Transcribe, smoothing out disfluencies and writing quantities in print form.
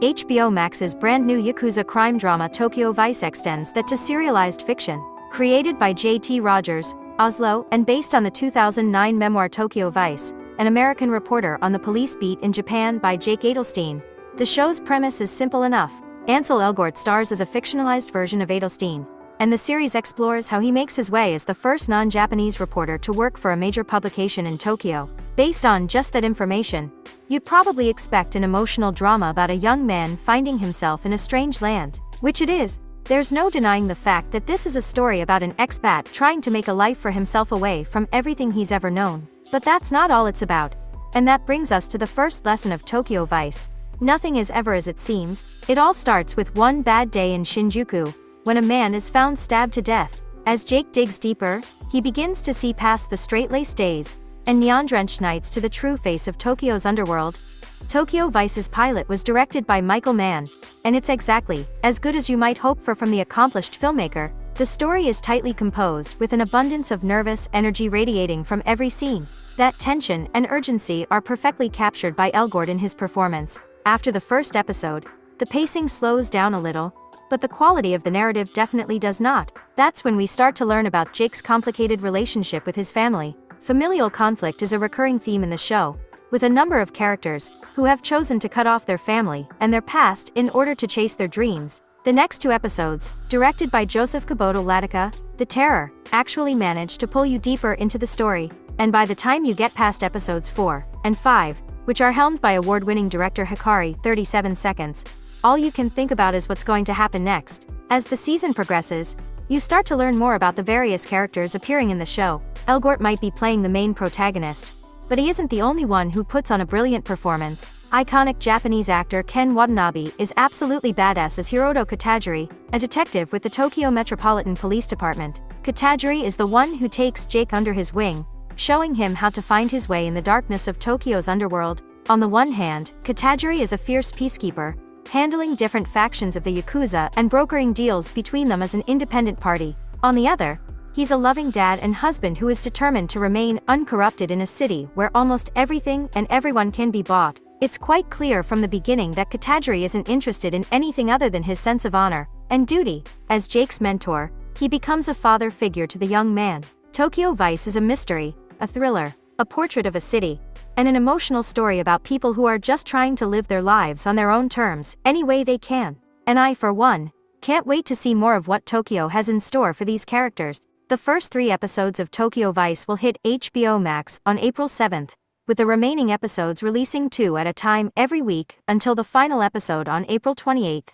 HBO Max's brand new Yakuza crime drama Tokyo Vice extends that to serialized fiction. Created by J.T. Rogers, Oslo, and based on the 2009 memoir Tokyo Vice, an American reporter on the police beat in Japan by Jake Adelstein. The show's premise is simple enough. Ansel Elgort stars as a fictionalized version of Adelstein, and the series explores how he makes his way as the first non-Japanese reporter to work for a major publication in Tokyo. Based on just that information, you'd probably expect an emotional drama about a young man finding himself in a strange land, which it is. There's no denying the fact that this is a story about an expat trying to make a life for himself away from everything he's ever known. But that's not all it's about. And that brings us to the first lesson of Tokyo Vice. Nothing is ever as it seems. It all starts with one bad day in Shinjuku, when a man is found stabbed to death. As Jake digs deeper, he begins to see past the straight-laced days and neon-drenched nights to the true face of Tokyo's underworld. Tokyo Vice's pilot was directed by Michael Mann, and it's exactly as good as you might hope for from the accomplished filmmaker. The story is tightly composed, with an abundance of nervous energy radiating from every scene. That tension and urgency are perfectly captured by Elgort in his performance. After the first episode, the pacing slows down a little, but the quality of the narrative definitely does not. That's when we start to learn about Jake's complicated relationship with his family. Familial conflict is a recurring theme in the show, with a number of characters who have chosen to cut off their family and their past in order to chase their dreams. The next two episodes, directed by Joseph Kaboto Latica, The Terror, actually manage to pull you deeper into the story, and by the time you get past episodes 4 and 5, which are helmed by award-winning director Hikari 37 Seconds, all you can think about is what's going to happen next. As the season progresses, you start to learn more about the various characters appearing in the show. Elgort might be playing the main protagonist, but he isn't the only one who puts on a brilliant performance. Iconic Japanese actor Ken Watanabe is absolutely badass as Hiroto Katajiri, a detective with the Tokyo Metropolitan Police Department. Katajiri is the one who takes Jake under his wing, showing him how to find his way in the darkness of Tokyo's underworld. On the one hand, Katajiri is a fierce peacekeeper, handling different factions of the Yakuza and brokering deals between them as an independent party. On the other, he's a loving dad and husband who is determined to remain uncorrupted in a city where almost everything and everyone can be bought. It's quite clear from the beginning that Katajiri isn't interested in anything other than his sense of honor and duty. As Jake's mentor, he becomes a father figure to the young man. Tokyo Vice is a mystery, a thriller, a portrait of a city, and an emotional story about people who are just trying to live their lives on their own terms, any way they can. And I, for one, can't wait to see more of what Tokyo has in store for these characters. The first 3 episodes of Tokyo Vice will hit HBO Max on April 7th, with the remaining episodes releasing 2 at a time every week until the final episode on April 28th.